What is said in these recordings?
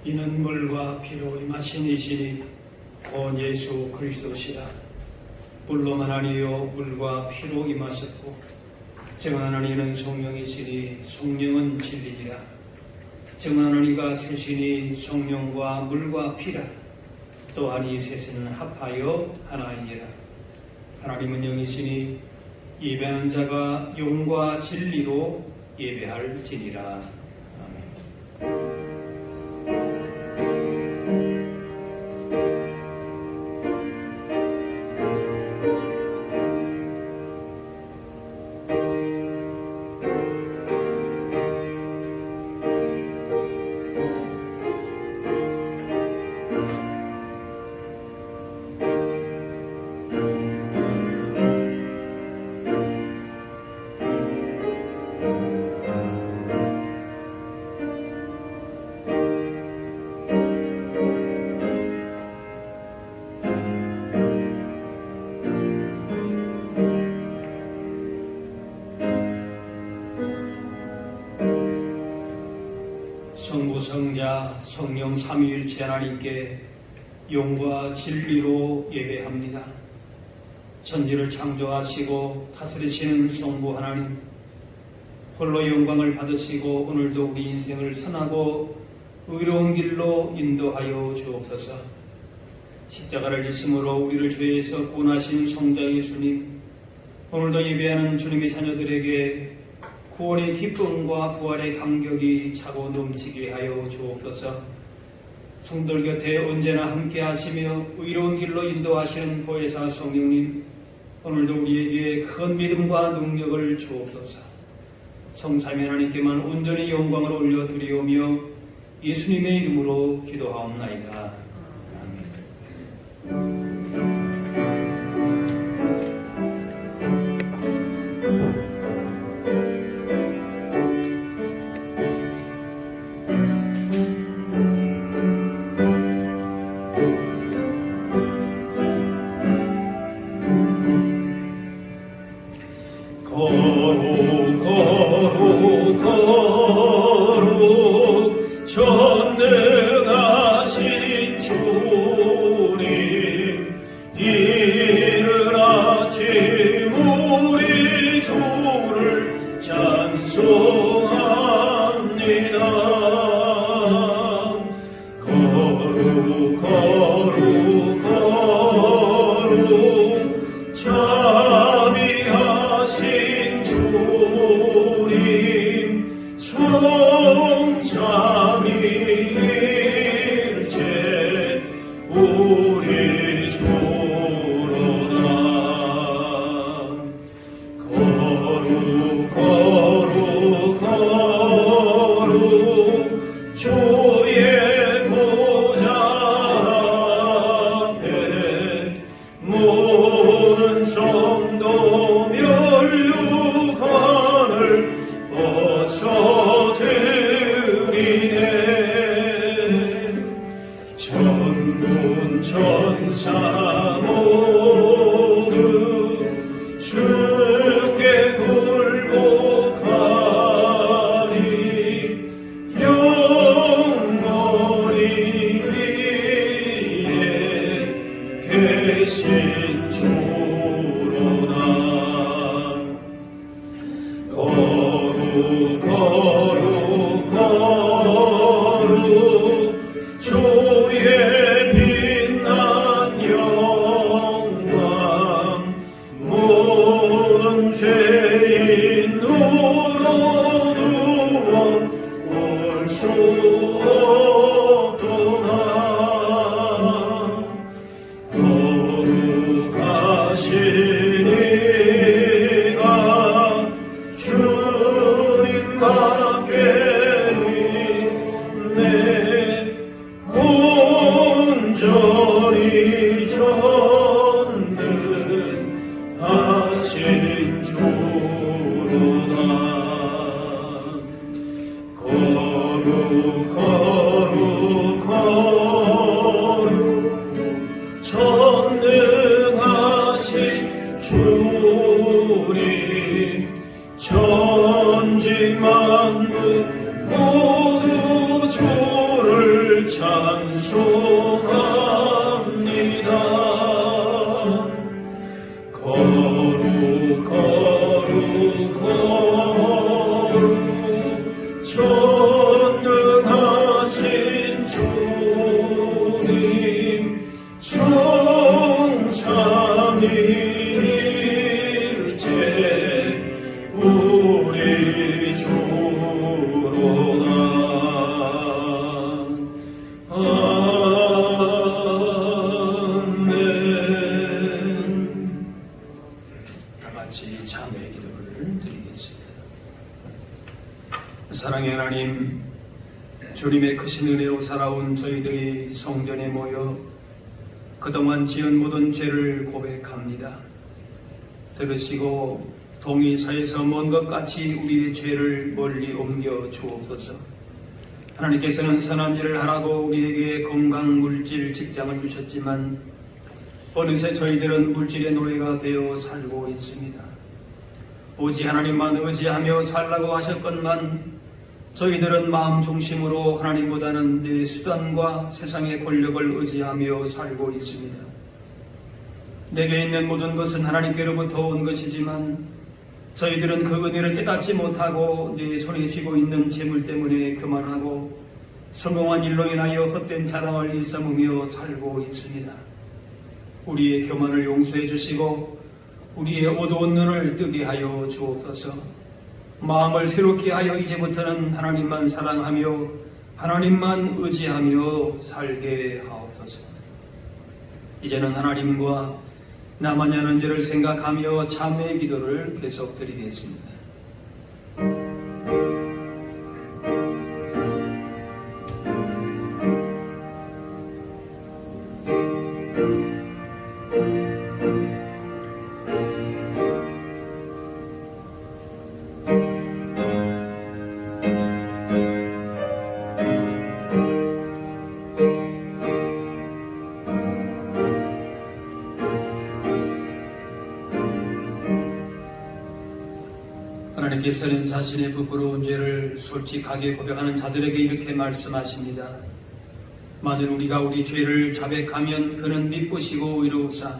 이는 물과 피로 임하신 이시니 곧 예수 그리스도시라. 물로만 아니요 물과 피로 임하셨고 증언하는 이는 성령이시니 성령은 진리니라. 증언하는 이가 셋이니 성령과 물과 피라. 또한 이 셋은 합하여 하나이니라. 하나님은 영이시니 예배하는 자가 영과 진리로 예배할지니라. 성부, 성자, 성령 삼위일체 하나님께 영과 진리로 예배합니다. 천지를 창조하시고 다스리시는 성부 하나님, 홀로 영광을 받으시고 오늘도 우리 인생을 선하고 의로운 길로 인도하여 주옵소서. 십자가를 지심으로 우리를 죄에서 구원하신 성자 예수님, 오늘도 예배하는 주님의 자녀들에게 구원의 기쁨과 부활의 감격이 차고 넘치게 하여 주옵소서. 성들 곁에 언제나 함께 하시며 의로운 길로 인도하시는 보혜사 성령님, 오늘도 우리에게 큰 믿음과 능력을 주옵소서. 성삼위 하나님께만 온전히 영광을 올려드리오며 예수님의 이름으로 기도하옵나이다. 거룩 전능하신 주님, 이른 아침 우리 주를 찬송합니다. 거룩 자비하신 주님, 성삼위일체 우리 주로다. 거룩 주의 보좌 앞에 모든 성도 멸류관을 벗어드리네. 천군 천사 모두 주께 굴복하니 영원히 위에 계신 주로다. 거룩 주의 빛난 영광, 모든 죄인으로 누워 올 수 없도다. 거룩하신 이가 주님밖에는 내 온전히 전능하신 주로다. 거룩 전능하신 주님, 천지 만물 모두 주를 찬송합니다. 거룩 거룩 거룩 전능하신 주님 성삼위일체 우리 주로다. 아멘. 다 같이 참회의 기도를 드리겠습니다. 사랑의 하나님, 주님의 크신 은혜로 살아온 저희들이 성전에 모여 그동안 지은 모든 죄를 고백합니다. 들으시고 동의사에서 먼 것 같이 우리의 죄를 멀리 옮겨 주옵소서. 하나님께서는 선한 일을 하라고 우리에게 건강, 물질, 직장을 주셨지만 어느새 저희들은 물질의 노예가 되어 살고 있습니다. 오직 하나님만 의지하며 살라고 하셨건만 저희들은 마음 중심으로 하나님보다는 내 수단과 세상의 권력을 의지하며 살고 있습니다. 내게 있는 모든 것은 하나님께로부터 온 것이지만 저희들은 그 은혜를 깨닫지 못하고 내 손에 쥐고 있는 재물 때문에 교만하고 성공한 일로 인하여 헛된 자랑을 일삼으며 살고 있습니다. 우리의 교만을 용서해 주시고 우리의 어두운 눈을 뜨게 하여 주옵소서. 마음을 새롭게 하여 이제부터는 하나님만 사랑하며 하나님만 의지하며 살게 하옵소서. 이제는 하나님과 나만이 하는 죄를 생각하며 참회의 기도를 계속 드리겠습니다. 하나님께서는 자신의 부끄러운 죄를 솔직하게 고백하는 자들에게 이렇게 말씀하십니다. 만일 우리가 우리 죄를 자백하면 그는 미쁘시고 의로우사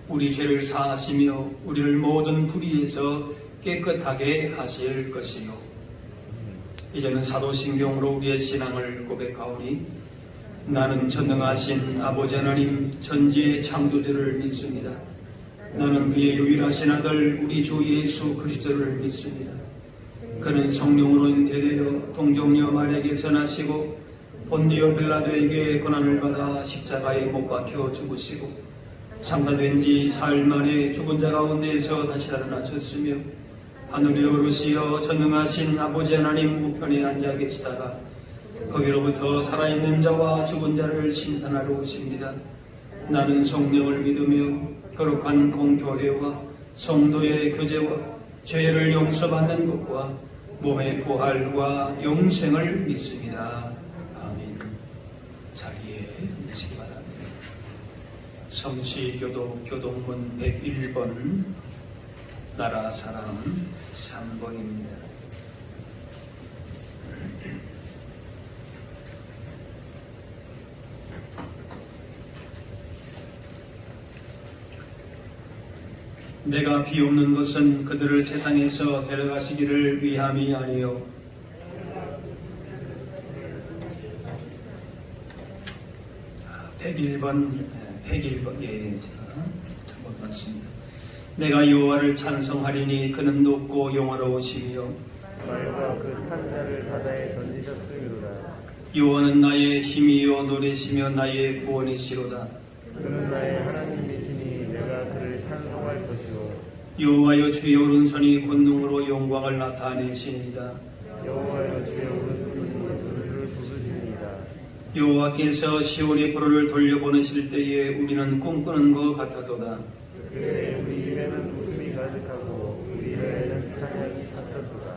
우리 죄를 사하시며 우리를 모든 불의에서 깨끗하게 하실 것이요. 이제는 사도신경으로 우리의 신앙을 고백하오니 나는 전능하신 아버지 하나님 전지의 창조주를 믿습니다. 나는 그의 유일하신 아들 우리 주 예수 그리스도를 믿습니다. 그는 성령으로 잉태되어 동정녀 마리아에게서 나시고 본디오 빌라도에게 고난을 받아 십자가에 못 박혀 죽으시고 장사된 지 사흘 만에 죽은 자 가운데에서 다시 살아나셨으며 하늘에 오르시어 전능하신 아버지 하나님 우편에 앉아 계시다가 거기로부터 살아있는 자와 죽은 자를 심판하러 오십니다. 나는 성령을 믿으며 거룩한 공교회와 성도의 교제와 죄를 용서받는 것과 몸의 부활과 영생을 믿습니다. 아멘. 자리에 앉으시기 바랍니다. 성시교독 교동문 101번 나라 사랑 3번입니다. 내가 비옵는 것은 그들을 세상에서 데려가시기를 위함이 아니요 101번 예, 제가 잘못 봤습니다. 내가 여호와를 찬송하리니 그는 높고 영화로우시며 말과 그 탄 자를 바다에 던지셨으리로다. 여호와는 나의 힘이요 노래시며 나의 구원이시로다. 그는 나의 하나님이시니 내가 그를 찬송할 것이요. 여호와여 주의 오른손이 권능으로 영광을 나타내시니이다. 여호와여 주의 오른손이 저주를 쏟으시니이다. 여호와께서 시온의 포로를 돌려보내실 때에 우리는 꿈꾸는 것 같았도다. 그때 우리 입에는 웃음이 가득하고 우리 혀에는 찬양이 찼었도다.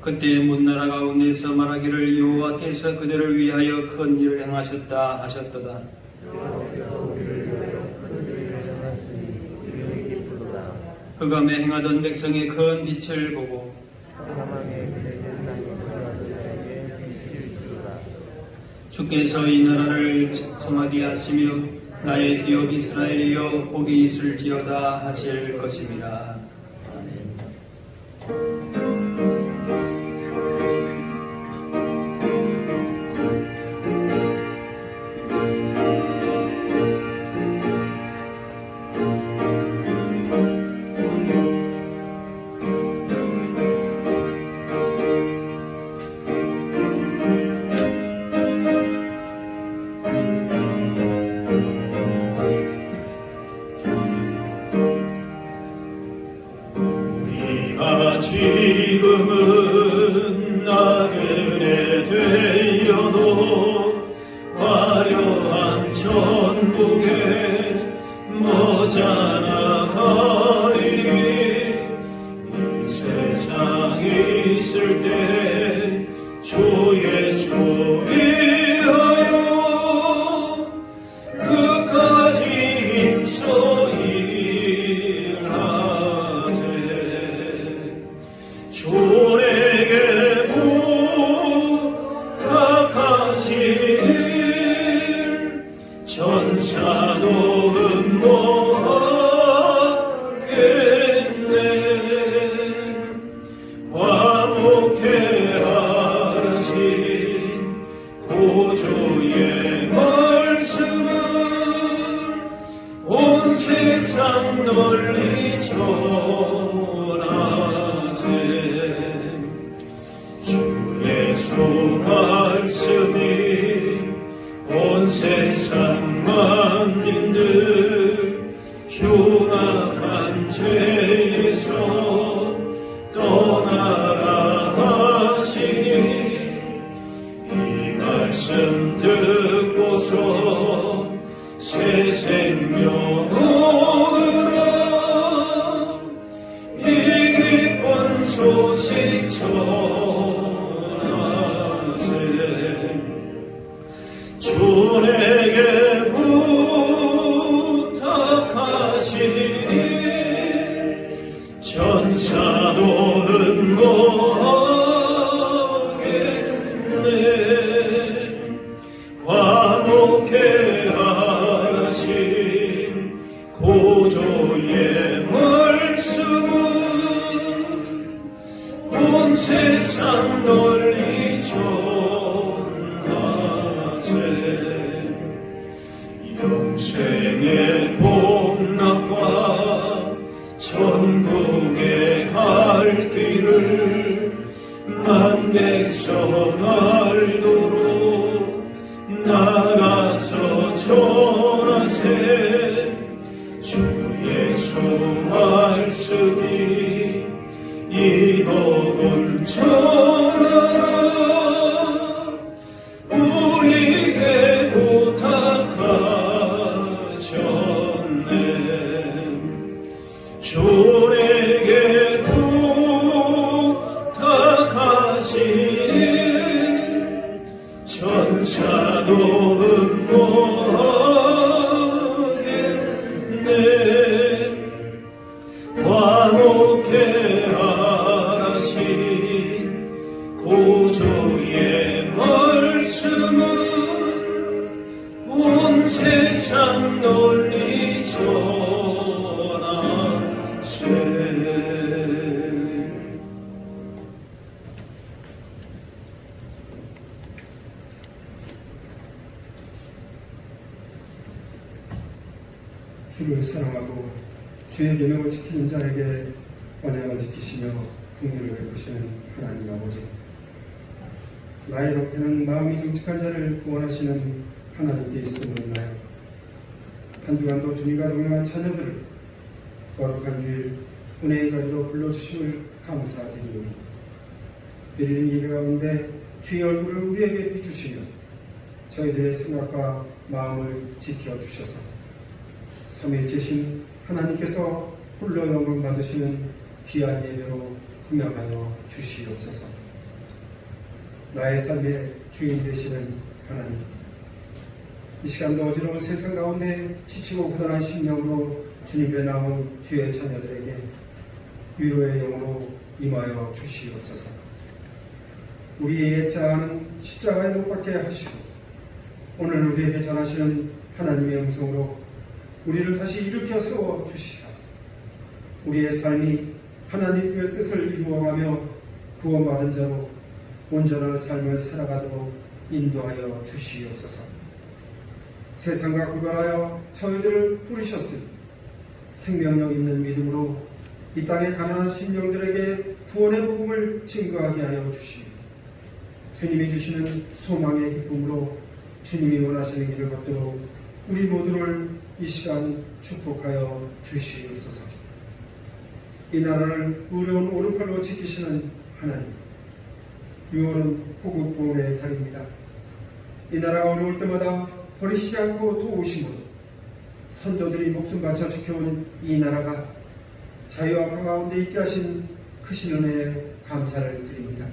그때 문나라 가운데서 말하기를 여호와께서 그들을 위하여 큰 일을 행하셨다 하셨도다. 여호와께서 우리를 위하여 큰 일을 행하셨으니 우리는 기쁘도다. 흑암에 행하던 백성의 큰 빛을 보고 사망의 그들은 땅에 들어가는 자에게 빛이 비추도다. 주께서 이 나라를 정하게 하시며 나의 기업 이스라엘이여 복이 있을지어다 하실 것입니다. 아멘. 지금은 나그네 되어도 화려한 천국에 머지않아 가리니 이 세상에 있을 때 주 예수 위하여 끝까지 힘써 일하세. 주에게 부탁하실 전사도 음모하겠네. 화목해 하신 고조의 말씀을 온 세상 널리 전하세. 주 예수 말씀이 온 세상 만민들 흉악한 죄에서 떠나라 하시니 이 말씀 듣고서 새 생명 얻으라. 이 기쁜 소식 전하세. 주에게 부탁하시니 전사도 음모하겠네. 화목해 하신 고조의 말씀은 온 세상 널리 전하세. 영생의 복락과 천국에 갈 길을 만백성 알도록 나가서 전하세. 주 예수 말씀이 이 복음 전하라. 우리에게 부탁하셨네. 주에게 부탁하시니 전사도 음모하겠네. 화목해 하신 고조의 말씀은 온 세상 널리 전하세. 주를 사랑하고 주의 계명을 지키는 자에게 언약을 지키시며 긍휼을 베푸시는 하나님 아버지, 나의 옆에는 마음이 정직한 자를 구원하시는 하나님께 있음을 인하여 한 주간도 주님과 동행한 자녀들을 거룩한 주일 은혜의 자리로 불러주심을 감사드리오니, 드리는 예배 가운데 주의 얼굴을 우리에게 비추시며 저희들의 생각과 마음을 지켜주셔서 삼위일체신 하나님께서 홀로 영광 받으시는 귀한 예배로 훈명하여 주시옵소서. 나의 삶의 주인 되시는 하나님, 이 시간도 어지러운 세상 가운데 지치고 고단한 심령으로 주님께 나온 주의 자녀들에게 위로의 영으로 임하여 주시옵소서. 우리의 옛자는 십자가에 못 박게 하시고 오늘 우리에게 전하시는 하나님의 음성으로 우리를 다시 일으켜 세워 주시사 우리의 삶이 하나님의 뜻을 이루어가며 구원받은 자로 온전한 삶을 살아가도록 인도하여 주시옵소서. 세상과 구별하여 저희들을 부르셨으니 생명력 있는 믿음으로 이 땅의 가난한 심령들에게 구원의 복음을 증거하게 하여 주시고 주님이 주시는 소망의 기쁨으로 주님이 원하시는 길을 걷도록 우리 모두를 이 시간 축복하여 주시옵소서. 이 나라를 의로운 오른팔로 지키시는 하나님, 6월은 호국 보훈의 달입니다. 이 나라가 어려울 때마다 버리시지 않고 도우심으로 선조들이 목숨 바쳐 지켜온 이 나라가 자유와 평화 가운데 있게 하신 크신 은혜에 감사를 드립니다.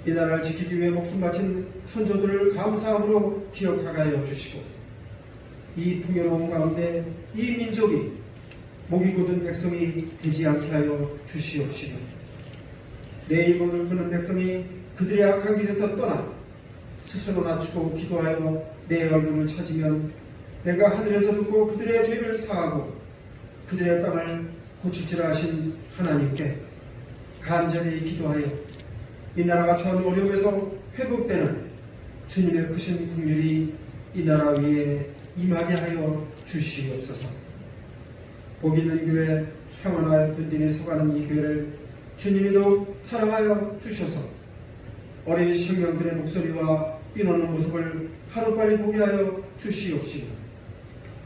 이 나라를 지키기 위해 목숨 바친 선조들을 감사함으로 기억하게 하여 주시고 이 풍요로운 가운데 이 민족이 목이 곧은 백성이 되지 않게 하여 주시옵시며 내 입을 끄는 백성이 그들의 악한 길에서 떠나 스스로 낮추고 기도하여 내 얼굴을 찾으면 내가 하늘에서 듣고 그들의 죄를 사하고 그들의 땅을 고치시라 하신 하나님께 간절히 기도하여 이 나라가 처한 어려움에서 회복되는 주님의 크신 긍휼이 이 나라 위에 임하게 하여 주시옵소서. 복 있는 교회, 평안하여 든든히 서가는 이 교회를 주님이 더욱 사랑하여 주셔서 어린 생명들의 목소리와 뛰노는 모습을 하루빨리 보게 하여 주시옵시고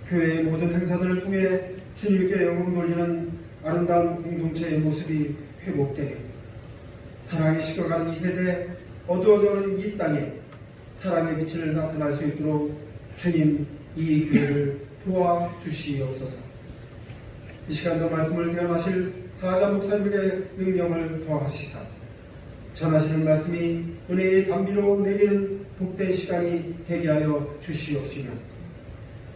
교회의 모든 행사들을 통해 주님께 영광 돌리는 아름다운 공동체의 모습이 회복되게 사랑이 식어가는 이 세대, 어두워져가는 이 땅에 사랑의 빛을 나타날 수 있도록 주님 이 교회를 도와주시옵소서. 이 시간도 말씀을 대언하실 사자 목사님의 능력을 더하시사 전하시는 말씀이 은혜의 담비로 내리는 복된 시간이 되게 하여 주시옵시며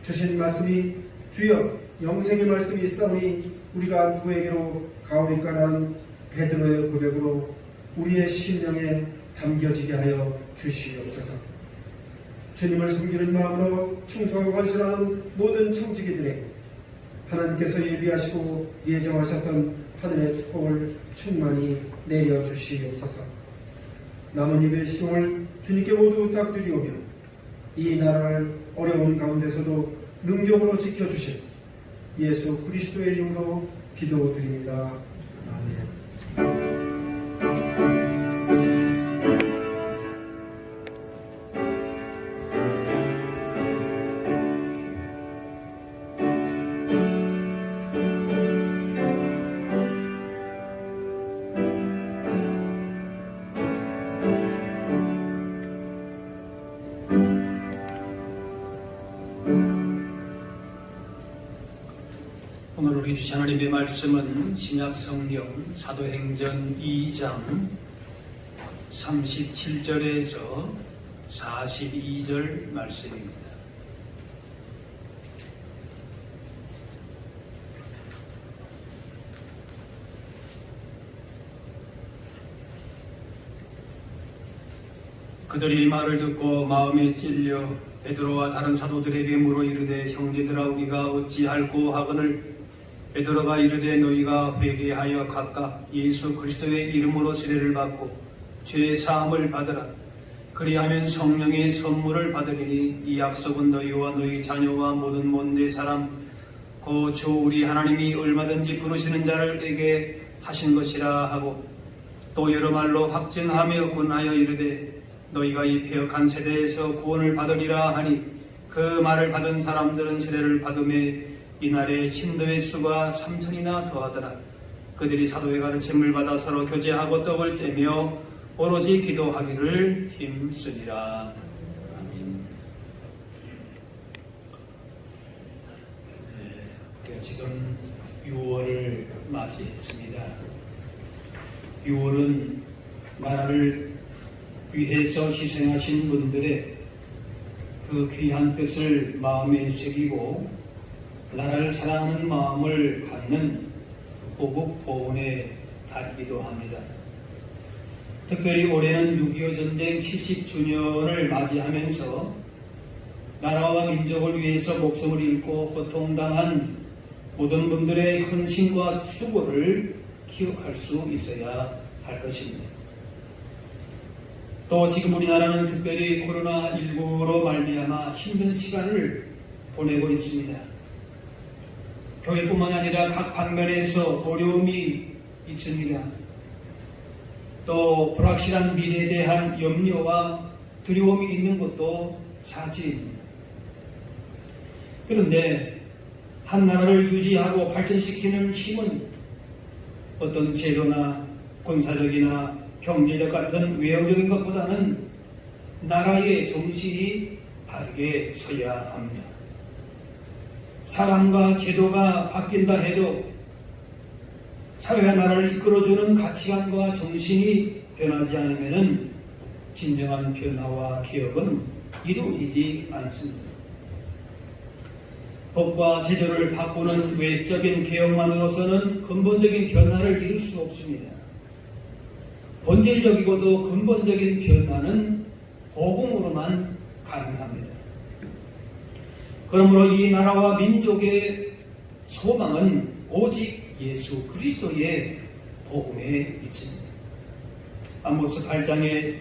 주신 말씀이 주여 영생의 말씀이 있사오니 우리가 누구에게로 가오리까라는 베드로의 고백으로 우리의 심령에 담겨지게 하여 주시옵소서. 주님을 섬기는 마음으로 충성하고 헌신하는 모든 청지기들에게 하나님께서 예비하시고 예정하셨던 하늘의 축복을 충만히 내려주시옵소서. 남은 입의 시동을 주님께 모두 부탁드리오며 이 나라를 어려운 가운데서도 능력으로 지켜주신 예수 그리스도의 이름으로 기도드립니다. 아멘. 오늘 우리 주신 하나님의 말씀은 신약성경 사도행전 2장 37절에서 42절 말씀입니다. 그들이 말을 듣고 마음에 찔려 베드로와 다른 사도들에게 물어 이르되 형제들아 우리가 어찌할꼬 하거늘 베드로가 이르되 너희가 회개하여 각각 예수 그리스도의 이름으로 세례를 받고 죄 사함을 받으라. 그리하면 성령의 선물을 받으리니 이 약속은 너희와 너희 자녀와 모든 먼데 사람 그 주 우리 하나님이 얼마든지 부르시는 자를에게 하신 것이라 하고 또 여러 말로 확증하며 권하여 이르되 너희가 이 패역한 세대에서 구원을 받으리라 하니 그 말을 받은 사람들은 세례를 받음에 이날에 신도의 수가 3,000이나 더하더라. 그들이 사도의 가르침을 받아 서로 교제하고 떡을 떼며 오로지 기도하기를 힘쓰니라. 아멘. 우리가 지금 6월을 맞이했습니다. 6월은 나라를 위해서 희생하신 분들의 그 귀한 뜻을 마음에 새기고 나라를 사랑하는 마음을 갖는 호국 보훈의 달이기도 합니다. 특별히 올해는 6.25 전쟁 70주년을 맞이하면서 나라와 민족을 위해서 목숨을 잃고 고통당한 모든 분들의 헌신과 수고를 기억할 수 있어야 할 것입니다. 또 지금 우리나라는 특별히 코로나19로 말미암아 힘든 시간을 보내고 있습니다. 교회뿐만 아니라 각 방면에서 어려움이 있습니다. 또 불확실한 미래에 대한 염려와 두려움이 있는 것도 사실입니다. 그런데 한 나라를 유지하고 발전시키는 힘은 어떤 제도나 군사력이나 경제력 같은 외형적인 것보다는 나라의 정신이 바르게 서야 합니다. 사람과 제도가 바뀐다 해도 사회와 나라를 이끌어주는 가치관과 정신이 변하지 않으면 진정한 변화와 개혁은 이루어지지 않습니다. 법과 제도를 바꾸는 외적인 개혁만으로서는 근본적인 변화를 이룰 수 없습니다. 본질적이고도 근본적인 변화는 복음으로만 가능합니다. 그러므로 이 나라와 민족의 소망은 오직 예수 그리스도의 복음에 있습니다. 아모스 8장에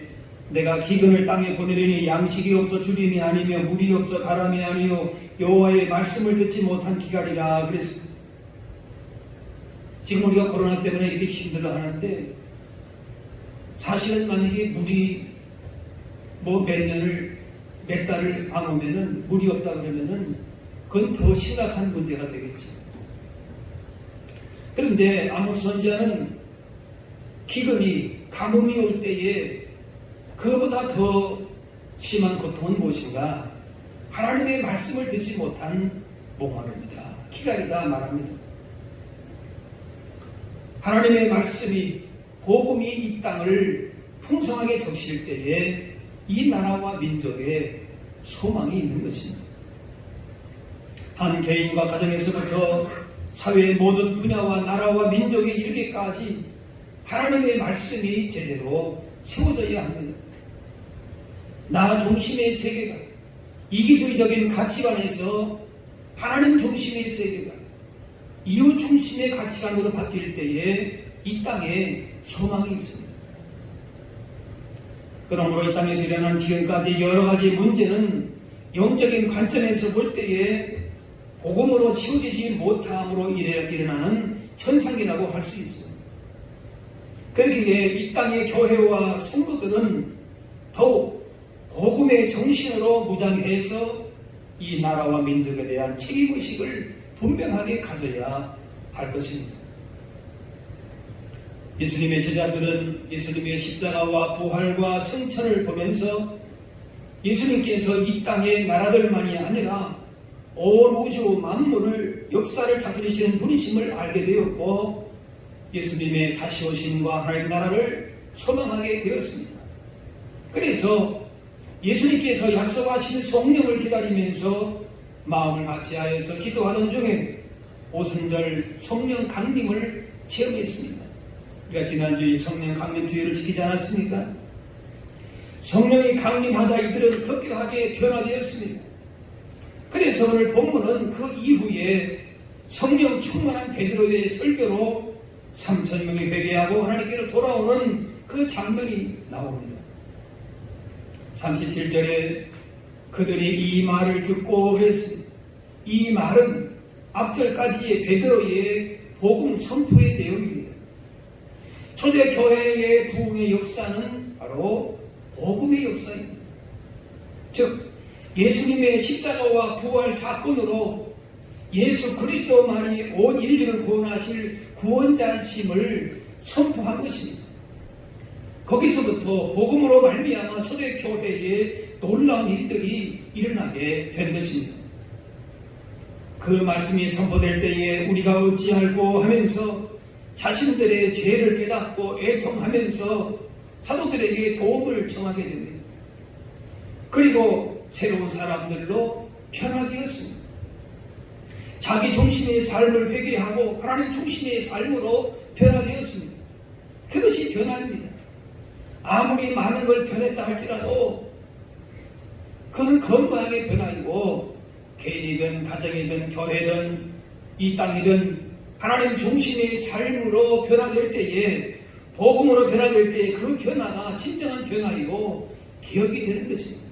내가 기근을 땅에 보내리니 양식이 없어 주림이 아니며 물이 없어 가람이 아니요 여호와의 말씀을 듣지 못한 기갈이라 그랬습니다. 지금 우리가 코로나 때문에 이렇게 힘들어 하는데 사실은 만약에 물이 몇 달을 안 오면은 물이 없다 그러면은 그건 더 심각한 문제가 되겠죠. 그런데 아모스 선지자는 기근이 가뭄이 올 때에 그보다 더 심한 고통은 무엇인가? 하나님의 말씀을 듣지 못한 목마릅니다. 기갈이다 말합니다. 하나님의 말씀이 복음이 이 땅을 풍성하게 적실 때에 이 나라와 민족에 소망이 있는 것입니다. 한 개인과 가정에서부터 사회의 모든 분야와 나라와 민족에 이르기까지 하나님의 말씀이 제대로 세워져야 합니다. 나 중심의 세계가 이기주의적인 가치관에서 하나님 중심의 세계가 이웃 중심의 가치관으로 바뀔 때에 이 땅에 소망이 있습니다. 그러므로 이 땅에서 일어난 지금까지 여러 가지 문제는 영적인 관점에서 볼 때에 복음으로 치워지지 못함으로 일어나는 현상이라고 할 수 있습니다. 그러기에 이 땅의 교회와 성도들은 더욱 복음의 정신으로 무장해서 이 나라와 민족에 대한 책임의식을 분명하게 가져야 할 것입니다. 예수님의 제자들은 예수님의 십자가와 부활과 승천을 보면서 예수님께서 이 땅의 나라들만이 아니라 온 우주 만물을 역사를 다스리시는 분이심을 알게 되었고 예수님의 다시 오심과 하나님의 나라를 소망하게 되었습니다. 그래서 예수님께서 약속하신 성령을 기다리면서 마음을 같이하여서 기도하던 중에 오순절 성령 강림을 체험했습니다. 우리가 지난주에 성령 강림 주의를 지키지 않았습니까? 성령이 강림하자 이들은 급격하게 변화되었습니다. 그래서 오늘 본문은 그 이후에 성령 충만한 베드로의 설교로 3,000명이 회개하고 하나님께로 돌아오는 그 장면이 나옵니다. 37절에 그들이 이 말을 듣고 그랬습니다. 이 말은 앞절까지의 베드로의 복음 선포의 내용입니다. 초대교회의 부흥의 역사는 바로 복음의 역사입니다. 즉 예수님의 십자가와 부활 사건으로 예수 그리스도만이 온 인류를 구원하실 구원자심을 선포한 것입니다. 거기서부터 복음으로 말미암아 초대교회에 놀라운 일들이 일어나게 된 것입니다. 그 말씀이 선포될 때에 우리가 어찌할꼬 하면서 자신들의 죄를 깨닫고 애통하면서 사도들에게 도움을 청하게 됩니다. 그리고 새로운 사람들로 변화되었습니다. 자기 중심의 삶을 회개하고 하나님 중심의 삶으로 변화되었습니다. 그것이 변화입니다. 아무리 많은 걸 변했다 할지라도 그것은 건강의 변화이고 개인이든 가정이든 교회든 이 땅이든 하나님 중심의 삶으로 변화될 때에 복음으로 변화될 때에 그 변화가 진정한 변화이고 기억이 되는 것입니다.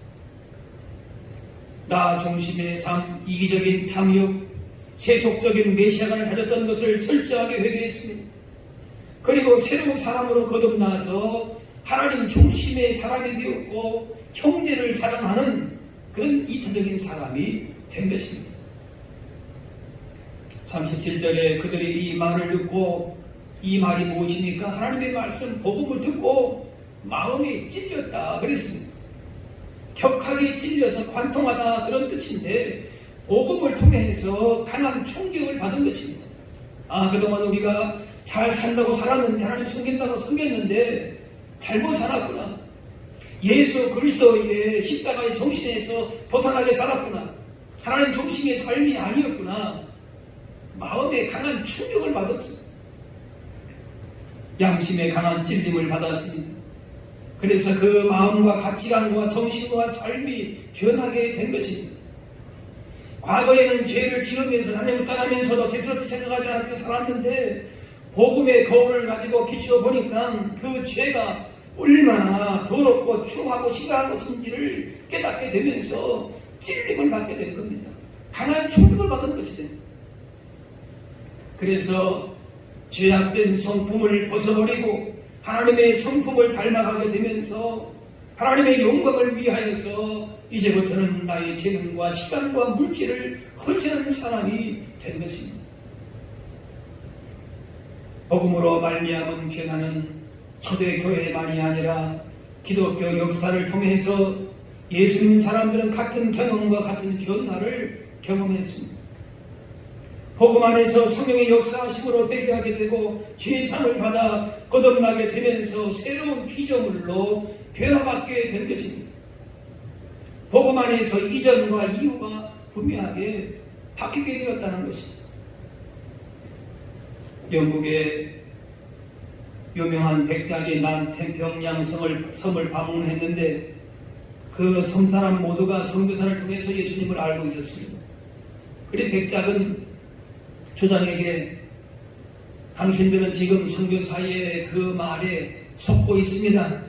나 중심의 삶, 이기적인 탐욕, 세속적인 메시아관을 가졌던 것을 철저하게 회개했습니다. 그리고 새로운 사람으로 거듭나서 하나님 중심의 사람이 되었고 형제를 사랑하는 그런 이타적인 사람이 된 것입니다. 37절에 그들이 이 말을 듣고 이 말이 무엇입니까? 하나님의 말씀, 복음을 듣고 마음이 찔렸다 그랬습니다. 격하게 찔려서 관통하다 그런 뜻인데 복음을 통해서 강한 충격을 받은 것입니다. 그동안 우리가 잘 산다고 살았는데 하나님 섬긴다고 섬겼는데 잘못 살았구나. 예수 그리스도의 십자가의 정신에서 벗어나게 살았구나. 하나님 중심의 삶이 아니었구나. 마음에 강한 충격을 받았습니다. 양심에 강한 찔림을 받았습니다. 그래서 그 마음과 가치관과 정신과 삶이 변하게 된 것입니다. 과거에는 죄를 지으면서 하나님을 떠나면서도 대수롭게 생각하지 않게 살았는데 복음의 거울을 가지고 비추어 보니까 그 죄가 얼마나 더럽고 추하고 심각한 것인지를 깨닫게 되면서 찔림을 받게 된 겁니다. 강한 충격을 받은 것이죠. 그래서 죄악된 성품을 벗어버리고 하나님의 성품을 닮아가게 되면서 하나님의 영광을 위하여서 이제부터는 나의 재능과 시간과 물질을 헌신하는 사람이 된 것입니다. 복음으로 말미암은 변화는 초대교회만이 아니라 기독교 역사를 통해서 예수 믿는 사람들은 같은 경험과 같은 변화를 경험했습니다. 복음 안에서 성령의 역사하심으로 회개하게 되고 죄상을 받아 거듭나게 되면서 새로운 피조물로 변화받게 된 것입니다. 복음 안에서 이전과 이후가 분명하게 바뀌게 되었다는 것이죠. 영국의 유명한 백작이 난 태평양 섬을 방문했는데 그 섬사람 모두가 선교사를 통해서 예수님을 알고 있었습니다. 그래 백작은 조장에게 당신들은 지금 선교사의 그 말에 속고 있습니다.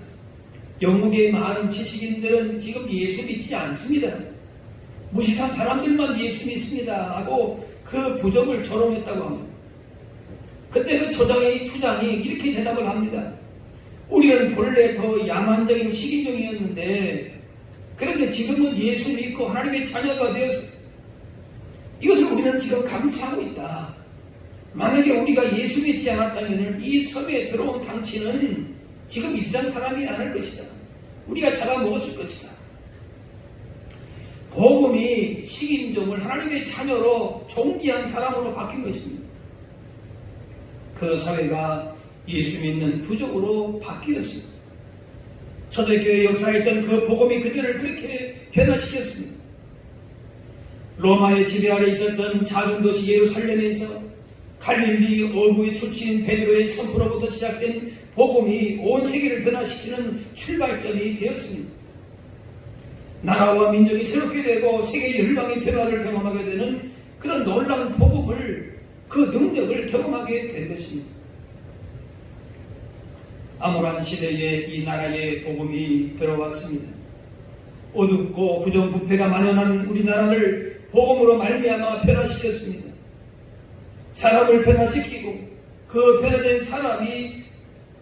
영국의 많은 지식인들은 지금 예수 믿지 않습니다. 무식한 사람들만 예수 믿습니다 하고 그 부족을 조롱했다고 합니다. 그때 그 초장이 이렇게 대답을 합니다. 우리는 본래 더 야만적인 시기종이었는데 그런데 지금은 예수 믿고 하나님의 자녀가 되어서 이것을 우리는 지금 감수하고 있다. 만약에 우리가 예수 믿지 않았다면 이 섬에 들어온 당신은 지금 이 세상 사람이 아닐 것이다. 우리가 잡아먹었을 것이다. 복음이 식인종을 하나님의 자녀로 존귀한 사람으로 바뀐 것입니다. 그 사회가 예수 믿는 부족으로 바뀌었습니다. 초대교회 역사에 있던 그 복음이 그들을 그렇게 변화시켰습니다. 로마의 지배 아래 있었던 작은 도시 예루살렘에서 갈릴리 어부의 출신 베드로의 선포로부터 시작된 복음이 온 세계를 변화시키는 출발점이 되었습니다. 나라와 민족이 새롭게 되고 세계의 열방의 변화를 경험하게 되는 그런 놀라운 복음을 그 능력을 경험하게 된 것입니다. 암울한 시대에 이 나라에 복음이 들어왔습니다. 어둡고 부정부패가 만연한 우리나라를 복음으로 말미암아 변화시켰습니다. 사람을 변화시키고 그 변화된 사람이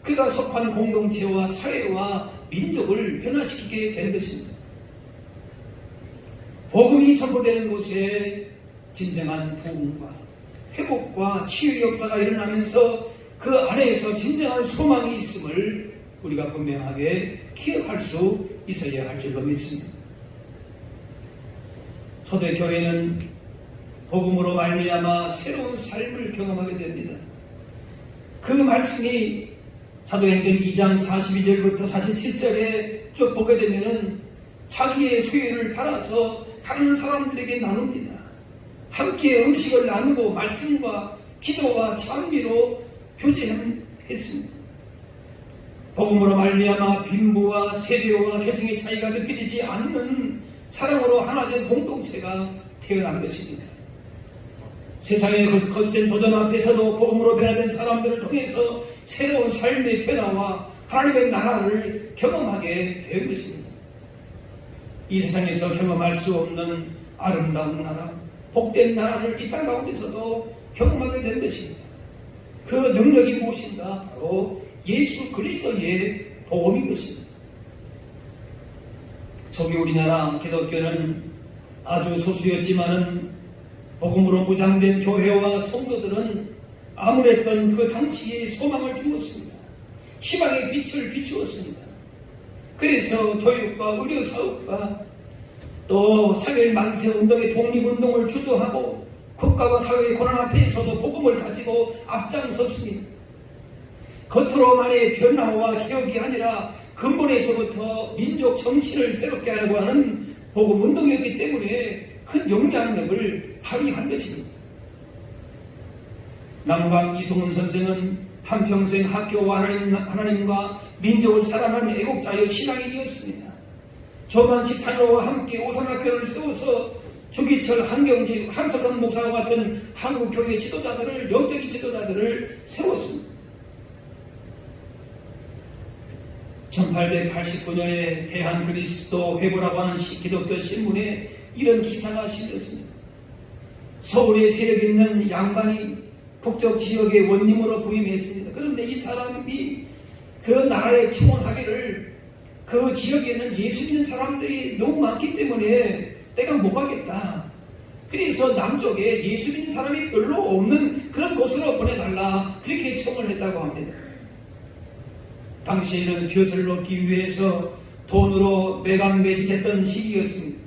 그가 속한 공동체와 사회와 민족을 변화시키게 된 것입니다. 복음이 선포되는 곳에 진정한 부흥과 회복과 치유 역사가 일어나면서 그 안에서 진정한 소망이 있음을 우리가 분명하게 기억할 수 있어야 할 줄로 믿습니다. 초대교회는 복음으로 말미암아 새로운 삶을 경험하게 됩니다. 그 말씀이 사도행전 2장 42절부터 47절에 쭉 보게 되면은 자기의 소유를 팔아서 다른 사람들에게 나눕니다. 함께 음식을 나누고 말씀과 기도와 찬미로 교제했습니다. 복음으로 말미암아 빈부와 세대와 계층의 차이가 느껴지지 않는 사랑으로 하나 된 공동체가 태어난 것입니다. 세상의 거센 도전 앞에서도 복음으로 변화된 사람들을 통해서 새로운 삶의 변화와 하나님의 나라를 경험하게 된 것입니다. 이 세상에서 경험할 수 없는 아름다운 나라, 복된 나라를 이 땅 가운데서도 경험하게 된 것입니다. 그 능력이 무엇인가? 바로 예수 그리스도의 복음인 것입니다. 초기 우리나라 기독교는 아주 소수였지만은 복음으로 무장된 교회와 성도들은 아무랬던 그 당시에 소망을 주었습니다. 희망의 빛을 비추었습니다. 그래서 교육과 의료사업과 또 3.1 만세운동의 독립운동을 주도하고 국가와 사회의 고난 앞에서도 복음을 가지고 앞장섰습니다. 겉으로만의 변화와 개혁이 아니라 근본에서부터 민족 정치를 새롭게 하려고 하는 복음운동이었기 때문에 큰 영향력을 발휘한 것입니다. 남강 이송훈 선생은 한평생 학교와 하나님과 민족을 사랑하는 애국자여 신앙인이었습니다. 조만 식탄호와 함께 오산학교를 세워서 주기철, 한경지, 한석환 목사와 같은 한국교회 지도자들을, 영적인 지도자들을 세웠습니다. 1889년에 대한그리스도 회보라고 하는 기독교 신문에 이런 기사가 실렸습니다. 서울에 세력 있는 양반이 북쪽 지역의 원님으로 부임했습니다. 그런데 이 사람이 그 나라에 청원하기를 그 지역에는 예수 믿는 사람들이 너무 많기 때문에 내가 못 가겠다. 그래서 남쪽에 예수 믿는 사람이 별로 없는 그런 곳으로 보내달라. 그렇게 청원했다고 합니다. 당시에는 벼슬을 얻기 위해서 돈으로 매각매직했던 시기였습니다.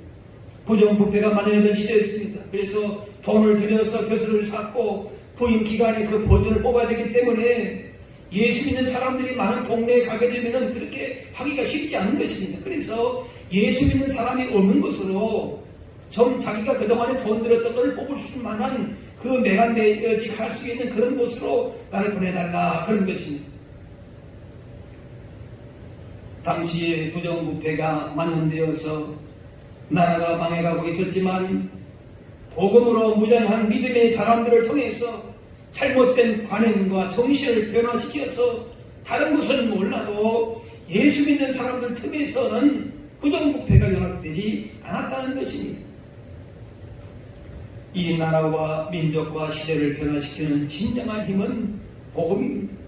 부정부패가 만연했던 시대였습니다. 그래서 돈을 들여서 벼슬을 샀고 부임 기간에 그 보조를 뽑아야 되기 때문에 예수 믿는 사람들이 많은 동네에 가게 되면 그렇게 하기가 쉽지 않은 것입니다. 그래서 예수 믿는 사람이 없는 곳으로 좀 자기가 그동안에 돈 들였던 것을 뽑을 수 만한 그 매각매직 할 수 있는 그런 곳으로 나를 보내달라, 그런 것입니다. 당시에 부정부패가 만연되어서 나라가 망해가고 있었지만 복음으로 무장한 믿음의 사람들을 통해서 잘못된 관행과 정신을 변화시켜서 다른 것은 몰라도 예수 믿는 사람들 틈에서는 부정부패가 연합되지 않았다는 것입니다. 이 나라와 민족과 시대를 변화시키는 진정한 힘은 복음입니다.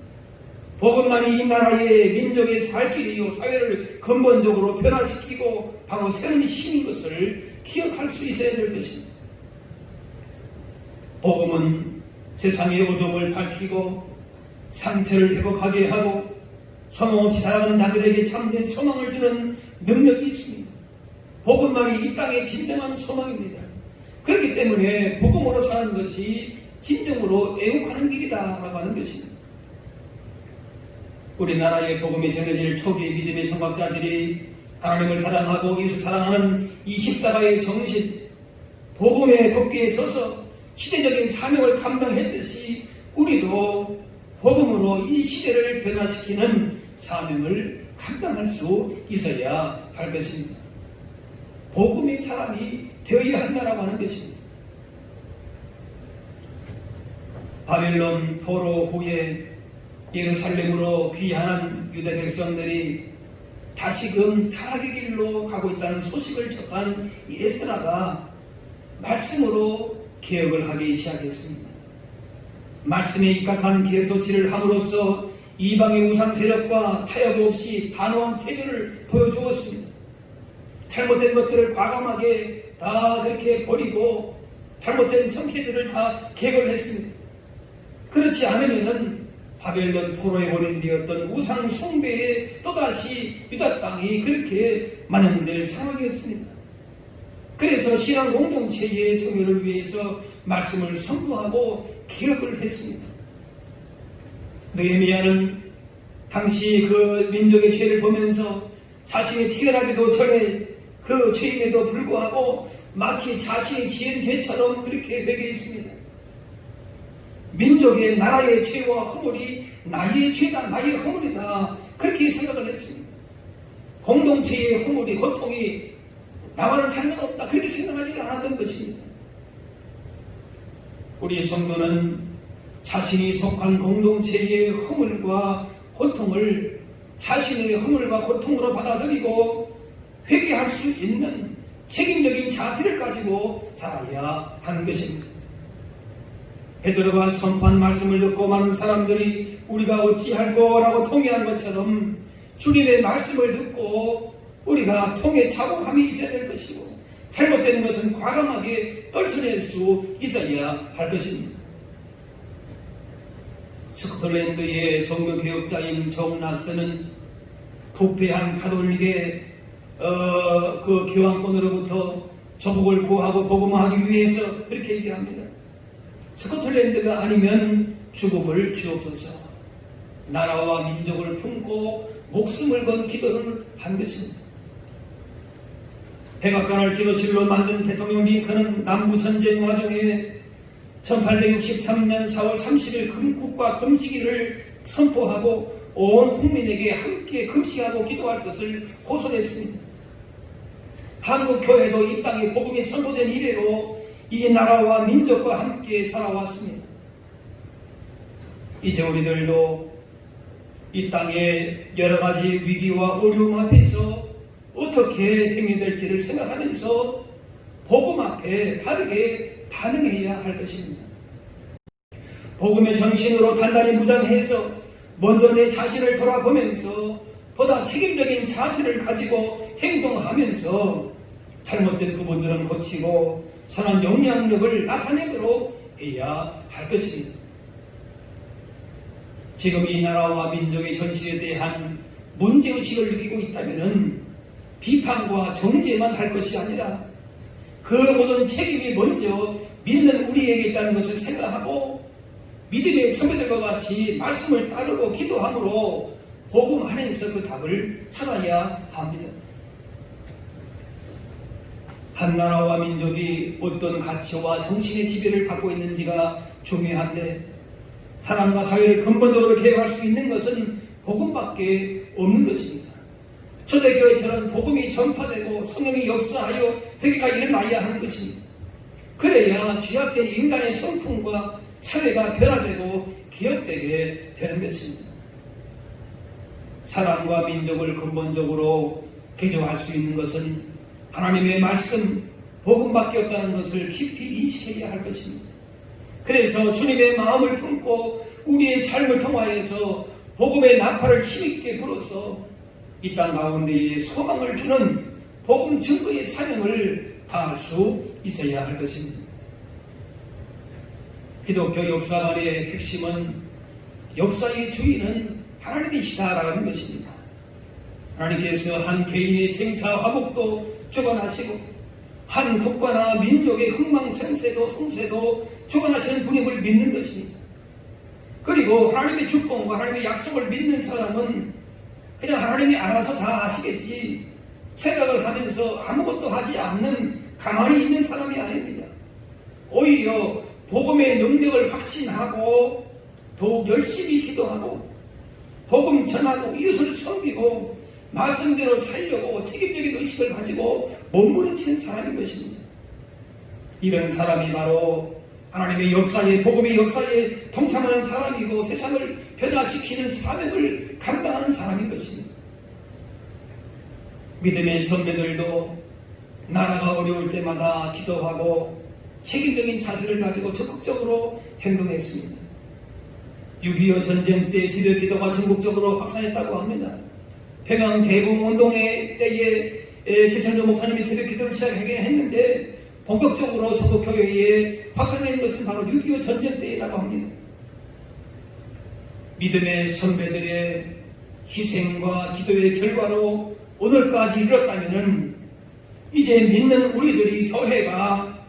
복음만이 이 나라의 민족의 살 길이요 사회를 근본적으로 변화시키고 바로 새로운 힘인 것을 기억할 수 있어야 될 것입니다. 복음은 세상의 어둠을 밝히고 상처를 회복하게 하고 소망 없이 살아가는 자들에게 참된 소망을 주는 능력이 있습니다. 복음만이 이 땅의 진정한 소망입니다. 그렇기 때문에 복음으로 사는 것이 진정으로 애국하는 길이다라고 하는 것입니다. 우리나라의 복음이 전해질 초기 믿음의 선각자들이 하나님을 사랑하고 이웃을 사랑하는 이 십자가의 정신, 복음의 걷기에 서서 시대적인 사명을 감당했듯이 우리도 복음으로 이 시대를 변화시키는 사명을 감당할 수 있어야 할 것입니다. 복음의 사람이 되어야 한다라고 하는 것입니다. 바벨론 포로 후에 예루살렘으로 귀환한 유대 백성들이 다시금 타락의 길로 가고 있다는 소식을 접한 에스라가 말씀으로 개혁을 하기 시작했습니다. 말씀에 입각한 개혁 조치를 함으로써 이방의 우상 세력과 타협 없이 단호한 태도를 보여주었습니다. 잘못된 것들을 과감하게 다 그렇게 버리고 잘못된 성체들을 다 개혁했습니다. 그렇지 않으면은 바벨론 포로에 원인되었던 우상 숭배에 또다시 유다 땅이 그렇게 만연될 상황이었습니다. 그래서 신앙 공동체의 성회를 위해서 말씀을 선포하고 개혁을 했습니다. 느헤미야는 당시 그 민족의 죄를 보면서 자신이 태어나기도 전에 그 죄임에도 불구하고 마치 자신이 지은 죄처럼 그렇게 회개했습니다. 민족의 나라의 죄와 허물이 나의 죄다, 나의 허물이다, 그렇게 생각을 했습니다. 공동체의 허물이, 고통이 나와는 상관없다 그렇게 생각하지 않았던 것입니다. 우리 성도는 자신이 속한 공동체의 허물과 고통을 자신의 허물과 고통으로 받아들이고 회개할 수 있는 책임적인 자세를 가지고 살아야 하는 것입니다. 베드로가 선포한 말씀을 듣고 많은 사람들이 우리가 어찌할꼬라고 통회한 것처럼 주님의 말씀을 듣고 우리가 통회 자복함이 있어야 될 것이고 잘못된 것은 과감하게 떨쳐낼 수 있어야 할 것입니다. 스코틀랜드의 종교개혁자인 존 나스는 부패한 가톨릭의 그 교황권으로부터 조국을 구하고 복음하기 위해서 그렇게 얘기합니다. 스코틀랜드가 아니면 죽음을 주옵소서. 나라와 민족을 품고 목숨을 건 기도를 한 것입니다. 백악관을 기도실로 만든 대통령 링컨은 남부전쟁 와중에 1863년 4월 30일 금국과 금식일을 선포하고 온 국민에게 함께 금식하고 기도할 것을 호소했습니다. 한국 교회도 이 땅에 복음이 선포된 이래로 이 나라와 민족과 함께 살아왔습니다. 이제 우리들도 이 땅의 여러 가지 위기와 어려움 앞에서 어떻게 행해야 될지를 생각하면서 복음 앞에 바르게 반응해야 할 것입니다. 복음의 정신으로 단단히 무장해서 먼저 내 자신을 돌아보면서 보다 책임적인 자세를 가지고 행동하면서 잘못된 부분들은 고치고 선한 영향력을 나타내도록 해야 할 것입니다. 지금 이 나라와 민족의 현실에 대한 문제의식을 느끼고 있다면 비판과 정죄만 할 것이 아니라 그 모든 책임이 먼저 믿는 우리에게 있다는 것을 생각하고 믿음의 선배들과 같이 말씀을 따르고 기도함으로 복음 안에서 그 답을 찾아야 합니다. 한 나라와 민족이 어떤 가치와 정신의 지배를 받고 있는지가 중요한데 사람과 사회를 근본적으로 개혁할 수 있는 것은 복음밖에 없는 것입니다. 초대교회처럼 복음이 전파되고 성령이 역사하여 회개가 일어나야 하는 것입니다. 그래야 죄악된 인간의 성품과 사회가 변화되고 개혁되게 되는 것입니다. 사람과 민족을 근본적으로 개조할 수 있는 것은 하나님의 말씀, 복음밖에 없다는 것을 깊이 인식해야 할 것입니다. 그래서 주님의 마음을 품고 우리의 삶을 통하여서 복음의 나팔을 힘있게 불어서 이 땅 가운데에 소망을 주는 복음 증거의 사명을 다할 수 있어야 할 것입니다. 기독교 역사관의 핵심은 역사의 주인은 하나님이시다라는 것입니다. 하나님께서 한 개인의 생사화복도 주관하시고 한 국가나 민족의 흥망생세도 성세도 주관하시는 분임을 믿는 것입니다. 그리고 하나님의 축복과 하나님의 약속을 믿는 사람은 그냥 하나님이 알아서 다 하시겠지 생각을 하면서 아무것도 하지 않는 가만히 있는 사람이 아닙니다. 오히려 복음의 능력을 확신하고 더욱 열심히 기도하고 복음 전하고 이웃을 섬기고 말씀대로 살려고 책임적인 의식을 가지고 몸부림치는 사람인 것입니다. 이런 사람이 바로 하나님의 역사에 복음의 역사에 동참하는 사람이고 세상을 변화시키는 사명을 감당하는 사람인 것입니다. 믿음의 선배들도 나라가 어려울 때마다 기도하고 책임적인 자세를 가지고 적극적으로 행동했습니다. 6.25 전쟁 때 새벽 기도가 전국적으로 확산했다고 합니다. 평양 대붕운동회 때에 기천조 목사님이 새벽 기도를 시작하긴 했는데 본격적으로 전국 교회에 확산된 것은 바로 6.25 전쟁 때라고 합니다. 믿음의 선배들의 희생과 기도의 결과로 오늘까지 이르렀다면 이제 믿는 우리들이 교회가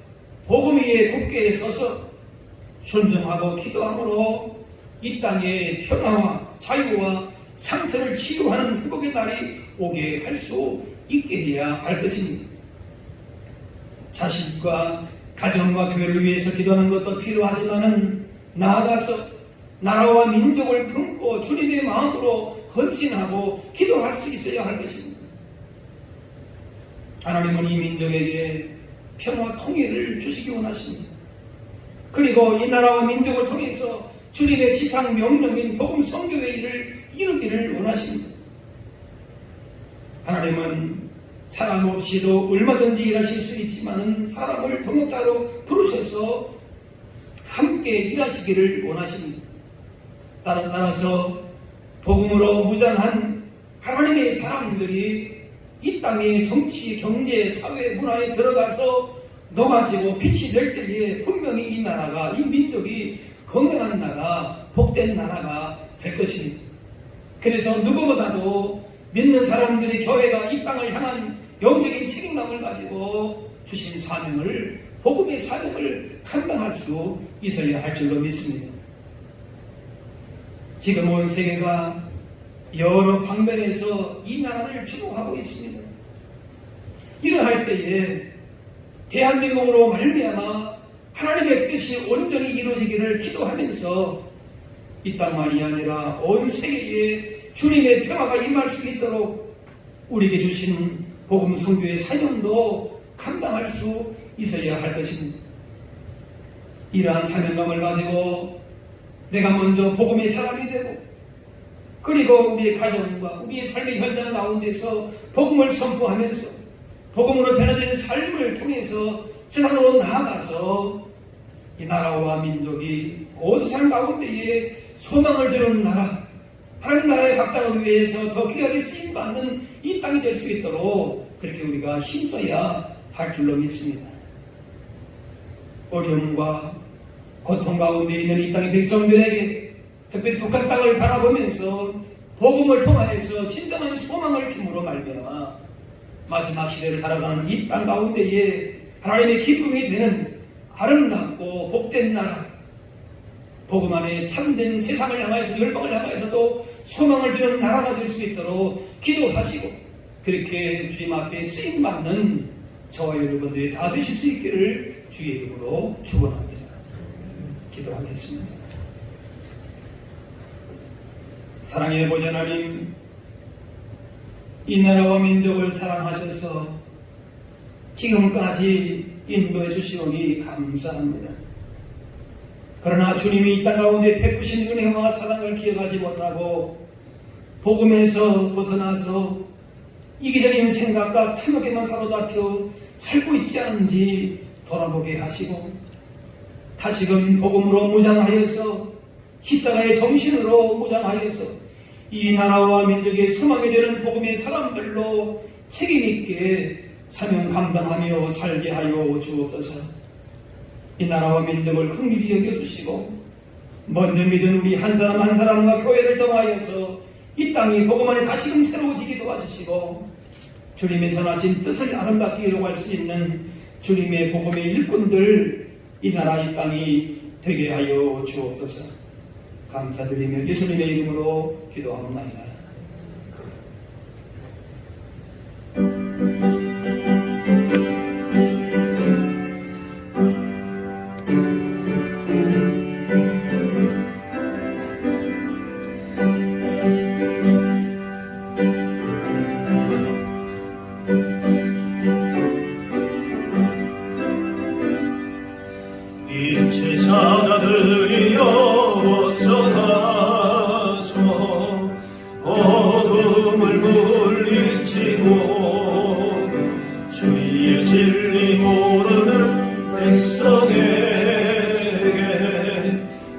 복음 위에 굳게 서서 순종하고 기도함으로 이 땅의 평화와 자유와 상처를 치유하는 회복의 날이 오게 할 수 있게 해야 할 것입니다. 자신과 가정과 교회를 위해서 기도하는 것도 필요하지만은 나아가서 나라와 민족을 품고 주님의 마음으로 헌신하고 기도할 수 있어야 할 것입니다. 하나님은 이 민족에게 평화 통일을 주시기 원하십니다. 그리고 이 나라와 민족을 통해서 주님의 지상 명령인 복음 선교의 일을 이루기를 원하십니다. 하나님은 사람 없이도 얼마든지 일하실 수 있지만 사람을 동역자로 부르셔서 함께 일하시기를 원하십니다. 따라서 복음으로 무장한 하나님의 사람들이 이 땅의 정치, 경제, 사회, 문화에 들어가서 녹아지고 빛이 될 때에 분명히 이 나라가, 이 민족이 건강한 나라, 복된 나라가 될 것입니다. 그래서 누구보다도 믿는 사람들이 교회가 이 땅을 향한 영적인 책임감을 가지고 주신 사명을, 복음의 사명을 감당할 수 있어야 할 줄로 믿습니다. 지금 온 세계가 여러 방면에서 이 나라를 주목하고 있습니다. 이러할 때에 대한민국으로 말미암아 하나님의 뜻이 온전히 이루어지기를 기도하면서 이 땅만이 아니라 온 세계에 주님의 평화가 임할 수 있도록 우리에게 주신 복음 선교의 사명도 감당할 수 있어야 할 것입니다. 이러한 사명감을 가지고 내가 먼저 복음의 사람이 되고, 그리고 우리의 가정과 우리의 삶의 현장 가운데서 복음을 선포하면서 복음으로 변화되는 삶을 통해서 세상으로 나아가서 이 나라와 민족이 온 세상 가운데에 소망을 주는 나라, 하나님 나라의 확장을 위해서 더 귀하게 쓰임받는 이 땅이 될 수 있도록 그렇게 우리가 힘써야 할 줄로 믿습니다. 어려움과 고통 가운데 있는 이 땅의 백성들에게, 특별히 북한 땅을 바라보면서 복음을 통하여서 진정한 소망을 줌으로 말미암아 마지막 시대를 살아가는 이 땅 가운데에 하나님의 기쁨이 되는 아름답고 복된 나라, 복음 안에 참된 세상을 향하여서, 열방을 향하여서도 소망을 주는 나라가 될 수 있도록 기도하시고 그렇게 주님 앞에 쓰임받는 저와 여러분들이 다 되실 수 있기를 주의 이름으로 축원합니다. 기도하겠습니다. 사랑의 보좌 하나님, 이 나라와 민족을 사랑하셔서 지금까지 인도해 주시오니 감사합니다. 그러나 주님이 이 땅 가운데 베푸신 은혜와 사랑을 기억하지 못하고 복음에서 벗어나서 이기적인 생각과 탐욕에만 사로잡혀 살고 있지 않은지 돌아보게 하시고, 다시금 복음으로 무장하여서, 십자가의 정신으로 무장하여서 이 나라와 민족의 소망이 되는 복음의 사람들로 책임있게 사명 감당하며 살게 하여 주옵소서. 이 나라와 민족을 긍휼히 여겨주시고 먼저 믿은 우리 한 사람 한 사람과 교회를 통하여서 이 땅이 복음 안에 다시금 새로워지게 도와주시고 주님의 선하신 뜻을 아름답게 이루어갈 수 있는 주님의 복음의 일꾼들, 이 나라 이 땅이 되게 하여 주옵소서. 감사드리며 예수님의 이름으로 기도합니다. 일체 사자들이여 쏟아서 어둠을 물리치고 주의 진리 모르는 백성에게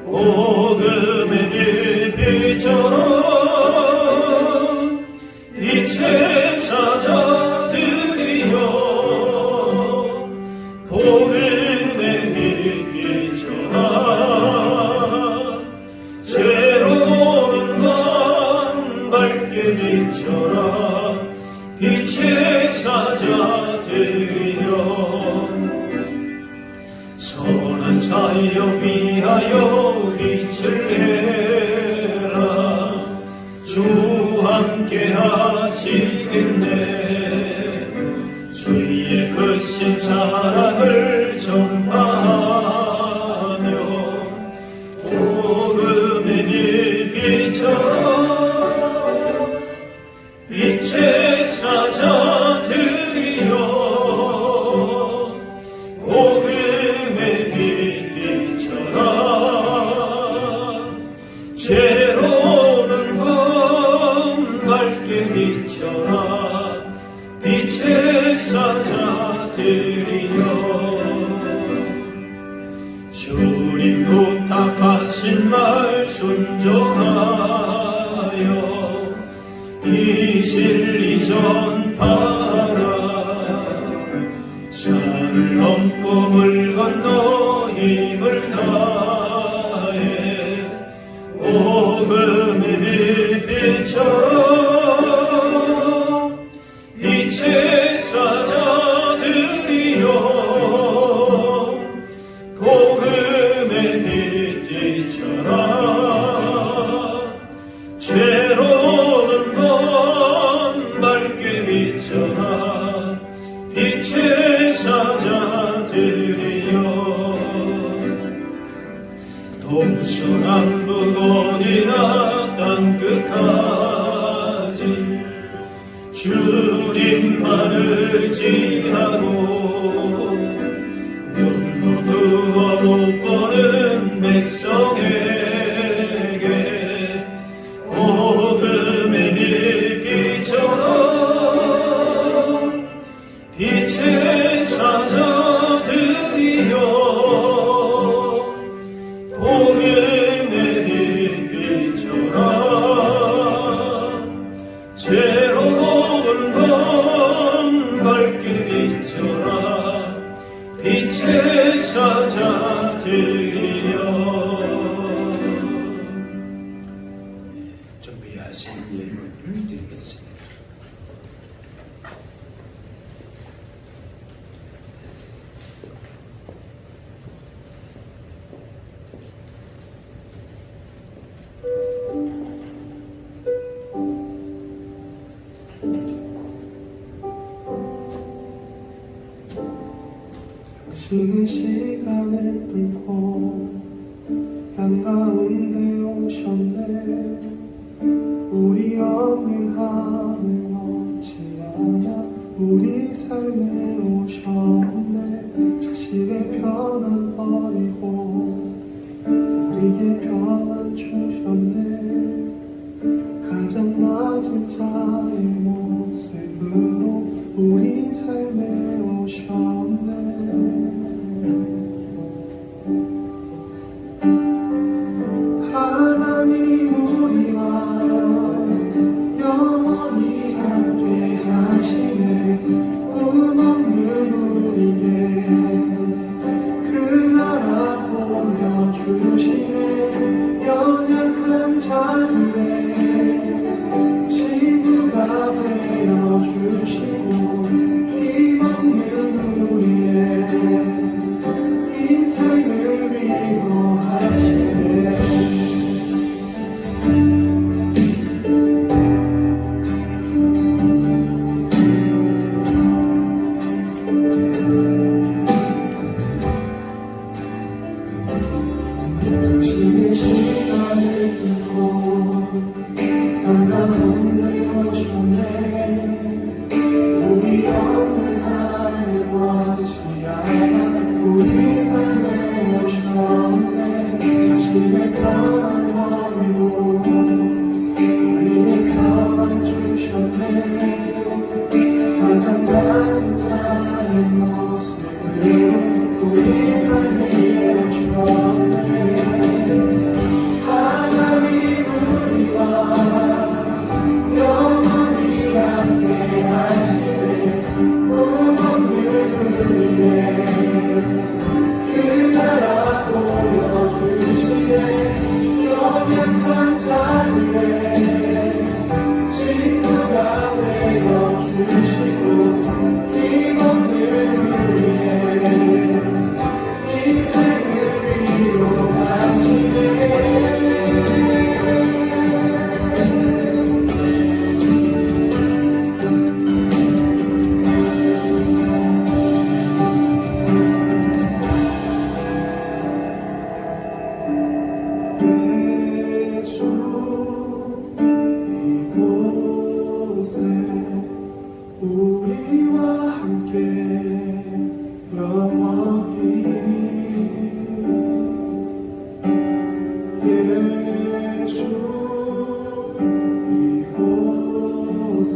복음의 빛처럼 빛의 사자들이여 새로운 맘 밝게 비춰라. 빛의 사자들이여 선한 사역 위하여 빛을 내라. 주 함께 하시겠네. 주의 크신 사랑을 전파하며 복음의 빛처럼 빛의 사자들이여 비춰라 빛의 사자들이여 주님 부탁하신 말 순종하여 이 진리 전파라 산을 넘고 물 건너 힘을 다해 복음의 빛 비춰라 빛의 사자들이여 복음의 빛 비춰라 죄로는 번 밝게 비춰라 빛의 사자들이여 동서남북 어디나 땅끝까지 주님만을 의지하고 눈도 두어 못 보는 백성에게 복음의 빛 비춰라 빛의 사자들이여 복음의 빛 비춰라 죄로운 번 밝게 비춰라 빛의 사자들이여 준비하신 예물을 드리겠습니다. 쉬는 시간을 뚫고 한가운데 오셨네 우리 없는 하늘 놓지 않아 우리 삶에 오셨네 자신의 편안 버리고 우리의 평안 주셨네 가장 낮은 자의 모습으로 우리 삶에 오셨네 하나님 우리와 영원히 함께 하시네 운 없는 우리에게 그 나라 보여주시네 연약한 자들의 친구가 되어주시고 힘없는 우리의 인생을 위로하시네 당신의 시간을 끊고 한가운데 오셨네 우리 없는 하늘 원치 않아 우리 삶에 오셨네 자신의 평안 버리고 우리의 평안 주셨네 가장 낮은 자의 모습으로 우리 삶에 오셨네 하나님 우리와 영원히 함께 하시네 운 없는 우리의 그 나라 보여주시네 연약한 자들의 친구가 되어주시고 힘없는 우리의 인생을 위로하시네 우리와 함께 영원히 예수 이곳에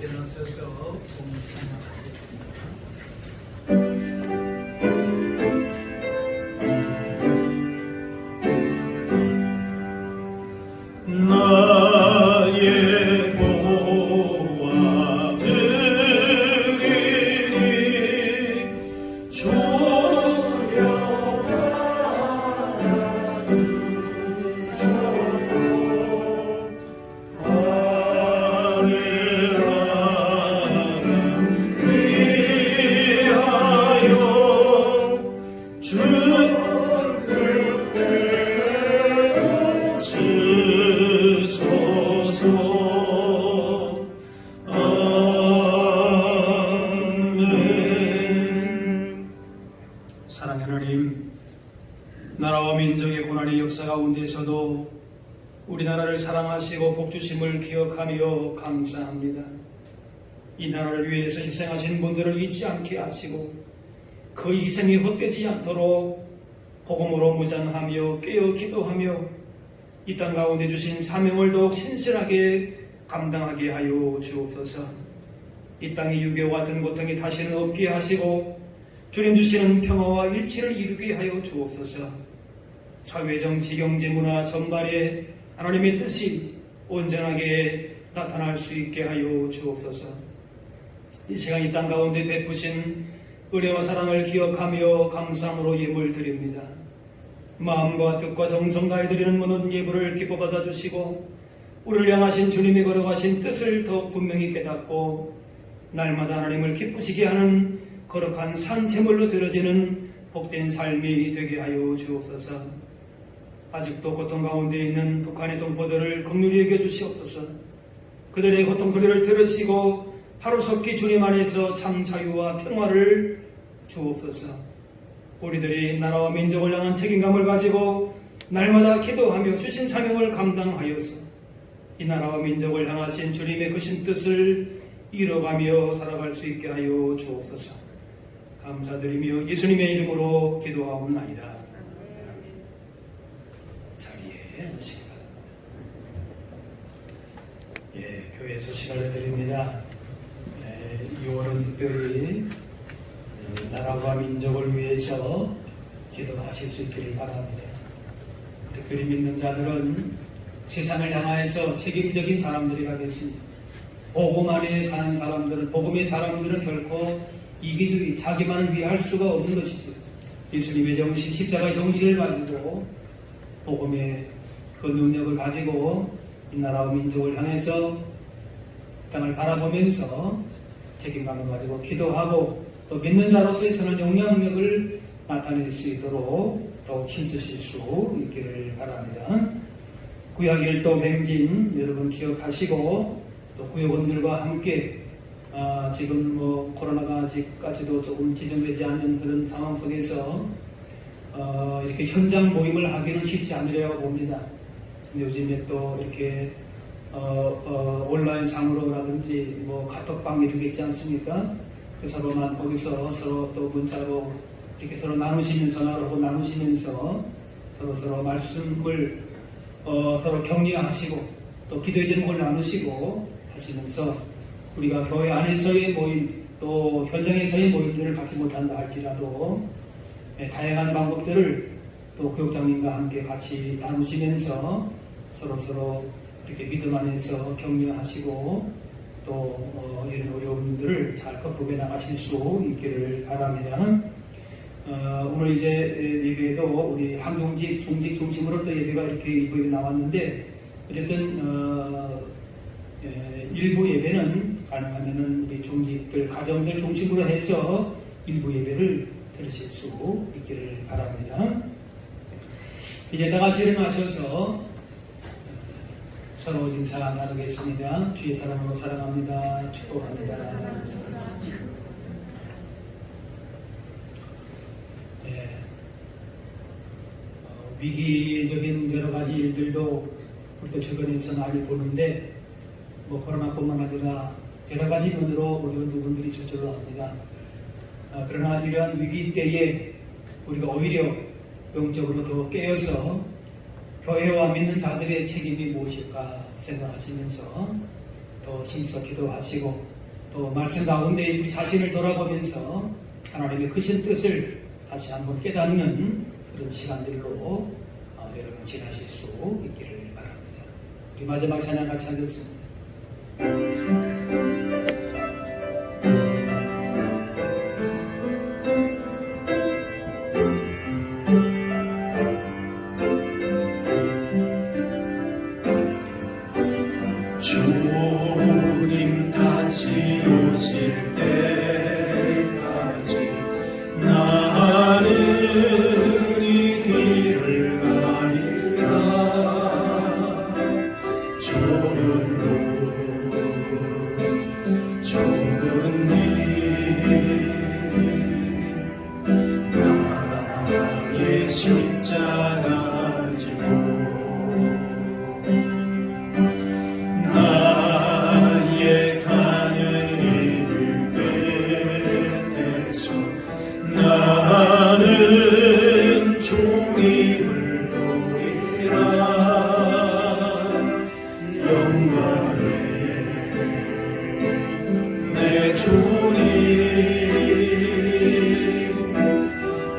일어서서 봉사하겠습니다. 나의 보화 드리니 주소서. 아멘. 사랑의 하나님, 나라와 민족의 고난의 역사 가운데서도 우리나라를 사랑하시고 복주심을 기억하며 감사합니다. 이 나라를 위해서 희생하신 분들을 잊지 않게 하시고 그 희생이 헛되지 않도록 복음으로 무장하며 깨어 기도하며 이 땅 가운데 주신 사명을 더욱 신실하게 감당하게 하여 주옵소서. 이 땅의 유교와 같은 고통이 다시는 없게 하시고 주님 주시는 평화와 일치를 이루게 하여 주옵소서. 사회, 정치, 경제, 문화 전반에 하나님의 뜻이 온전하게 나타날 수 있게 하여 주옵소서. 이 시간 이 땅 가운데 베푸신 은혜와 사랑을 기억하며 감사함으로 예물 드립니다. 마음과 뜻과 정성 다해 드리는 모든 예물을 기뻐 받아주시고 우리를 향하신 주님이 걸어가신 뜻을 더 분명히 깨닫고 날마다 하나님을 기쁘시게 하는 거룩한 산 제물로 드려지는 복된 삶이 되게 하여 주옵소서. 아직도 고통 가운데 있는 북한의 동포들을 긍휼히 여겨주시옵소서. 그들의 고통 소리를 들으시고 하루속히 주님 안에서 참 자유와 평화를 주옵소서. 우리들이 나라와 민족을 향한 책임감을 가지고 날마다 기도하며 주신 사명을 감당하여서 이 나라와 민족을 향하신 주님의 크신 뜻을 이뤄가며 살아갈 수 있게 하여 주옵소서. 감사드리며 예수님의 이름으로 기도하옵나이다. 아멘. 자리에 앉으시기 바랍니다. 교회 소식을 해드립니다. 6월은 특별히 나라와 민족을 위해서 기도하실 수 있기를 바랍니다. 특별히 믿는 자들은 세상을 향하여서 책임적인 사람들이라겠습니다. 복음 안에 사는 사람들은, 복음의 사람들은 결코 이기주의, 자기만을 위할 수가 없는 것이죠. 예수님의 정신, 십자가의 정신을 가지고 복음의 그 능력을 가지고 이 나라와 민족을 향해서 땅을 바라보면서 책임감을 가지고 기도하고 또 믿는 자로서의 선한 영향력을 나타낼 수 있도록 더욱 힘쓰실 수 있기를 바랍니다. 구약 일도 행진 여러분 기억하시고 또 구역원들과 함께 지금 코로나가 아직까지도 조금 지정되지 않는 그런 상황 속에서 이렇게 현장 모임을 하기는 쉽지 않으려고 봅니다. 근데 요즘에 또 이렇게 온라인 상으로라든지 카톡방 이런 게 있지 않습니까? 그 서로만 거기서 서로 또 문자로 이렇게 서로 나누시면서 전화로 나누시면서 서로 말씀을 서로 격려하시고 또 기도의 제목을 나누시고 하시면서 우리가 교회 안에서의 모임 또 현장에서의 모임들을 갖지 못한다 할지라도 다양한 방법들을 또 교육장님과 함께 같이 나누시면서 서로 이렇게 믿음 안에서 격려하시고 또 이런 어려움들을 잘 극복해 나가실 수 있기를 바랍니다. 오늘 이제 예배도 우리 항종직, 중직 중심으로 또 예배가 이렇게 이부에 나왔는데 어쨌든 일부 예배는 가능하면은 우리 중직들, 가정들 중심으로 해서 일부 예배를 들으실 수 있기를 바랍니다. 이제 다 같이 일어나셔서 서로 인사 나누겠습니다. 주의 사랑으로 사랑합니다. 축복합니다. 위기적인 여러 가지 일들도 우리도 주변에서 많이 보는데 코로나뿐만 아니라 여러 가지 면으로 어려운 부분들이 있을 줄로 압니다. 그러나 이러한 위기 때에 우리가 오히려 영적으로 더 깨어서 교회와 믿는 자들의 책임이 무엇일까 생각하시면서 더 힘써 기도하시고 또 말씀 가운데 우리 자신을 돌아보면서 하나님의 크신 뜻을 다시 한번 깨닫는 그런 시간들로 여러분 지나실 수 있기를 바랍니다. 우리 마지막 찬양 같이 하겠습니다. 주님 다시 오실 때까지 나는 이 길을 가리라. 좁은 길 나의 십자가 지고 나의 가는 길 끝에서 나는 주님을 보리라. 영광의 내 주님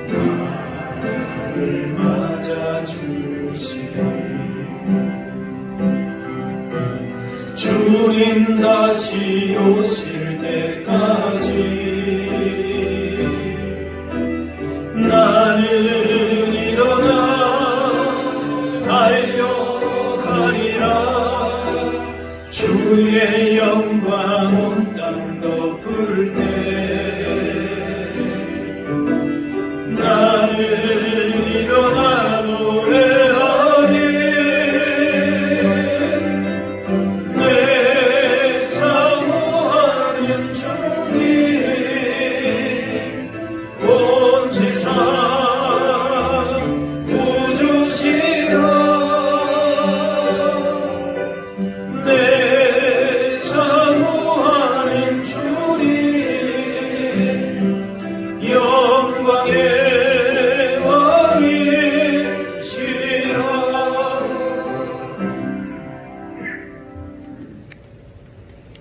나를 맞아주시리. 주님 다시 오실 때까지 나는 일어나 달려가리라. 주의 영광 온 땅 덮을 때 나는 일어나 노래하리. 내 사모하는 주님 온 세상 구주시라. 내 사모하는 주님 영광의 왕이시라.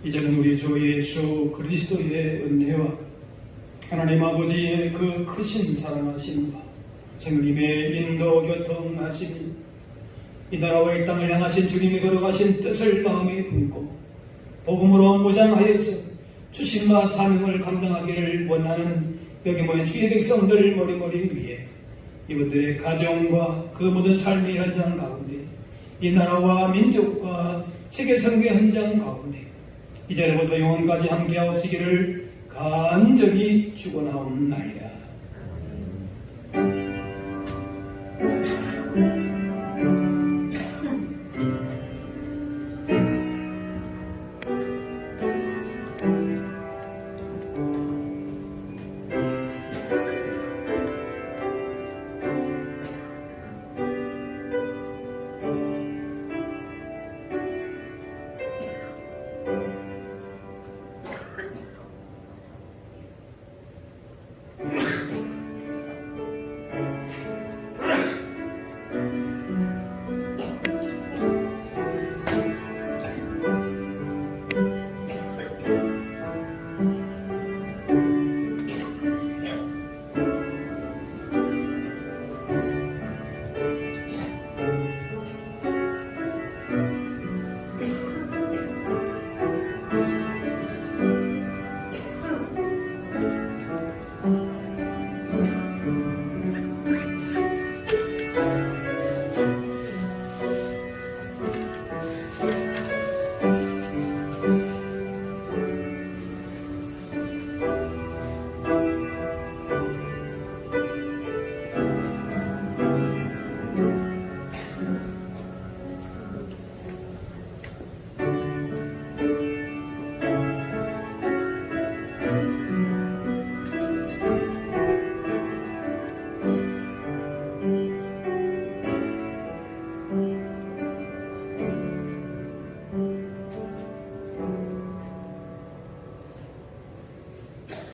이제는 우리 주 예수 그리스도의 은혜와 하나님 아버지의 그 크신 사랑하심과 성령님의 인도 교통하심이 이 나라와 이 땅을 향하신 주님이 걸어가신 뜻을 마음에 품고 복음으로 무장하여서 주신바 사명을 감당하기를 원하는 여기 모인 주의 백성들 머리머리 위에 이분들의 가정과 그 모든 삶의 현장 가운데 이 나라와 민족과 세계 선교 현장 가운데 이제부터 영원까지 함께하옵시기를 간절히 축원하옵나이다.